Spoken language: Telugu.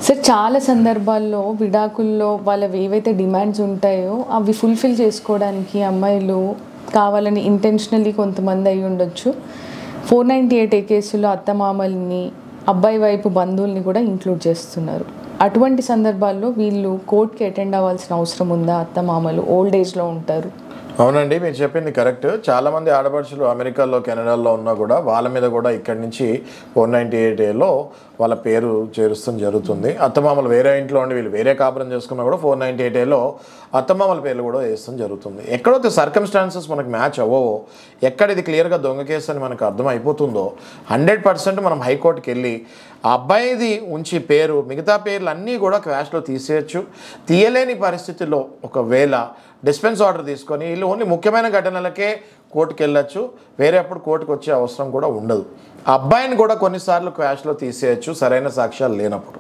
సార్ చాలా సందర్భాల్లో విడాకుల్లో వాళ్ళవి ఏవైతే డిమాండ్స్ ఉంటాయో అవి ఫుల్ఫిల్ చేసుకోవడానికి అమ్మాయిలు కావాలని ఇంటెన్షనల్లీ కొంతమంది అయి ఉండొచ్చు. 498A కేసులో అత్తమామల్ని అబ్బాయి వైపు బంధువుల్ని కూడా ఇంక్లూడ్ చేస్తున్నారు. అటువంటి సందర్భాల్లో వీళ్ళు కోర్టుకి అటెండ్ అవ్వాల్సిన అవసరం ఉందా? అత్తమామలు ఓల్డ్ ఏజ్లో ఉంటారు. అవునండి, మీరు చెప్పింది కరెక్ట్. చాలామంది ఆడపడుచులు అమెరికాలో కెనడాలో ఉన్నా కూడా వాళ్ళ మీద కూడా ఇక్కడి నుంచి 498Aలో వాళ్ళ పేరు చేరుస్తాం జరుగుతుంది. అత్తమామలు వేరే ఇంట్లో ఉండి వీళ్ళు వేరే కాపురం చేసుకున్నా కూడా 498Aలో అత్తమామల పేర్లు కూడా వేస్తాం జరుగుతుంది. ఎక్కడైతే సర్కమ్స్టాన్సెస్ మనకు మ్యాచ్ అవ్వవో, ఎక్కడ ఇది క్లియర్గా దొంగ కేసు అని మనకు అర్థమైపోతుందో 100% మనం హైకోర్టుకి వెళ్ళి ఆ అబ్బాయిది ఉంచి పేరు మిగతా పేర్లు అన్నీ కూడా క్వాష్లో తీసేయచ్చు. తీయలేని పరిస్థితుల్లో ఒకవేళ డిస్పెన్స్ ఆర్డర్ తీసుకొని వీళ్ళు ఓన్లీ ముఖ్యమైన ఘటనలకే కోర్టుకు వెళ్ళచ్చు. వేరే అప్పుడు కోర్టుకు వచ్చే అవసరం కూడా ఉండదు. ఆ అబ్బాయిని కూడా కొన్నిసార్లు క్వాష్లో తీసేయచ్చు సరైన సాక్ష్యాలు లేనప్పుడు.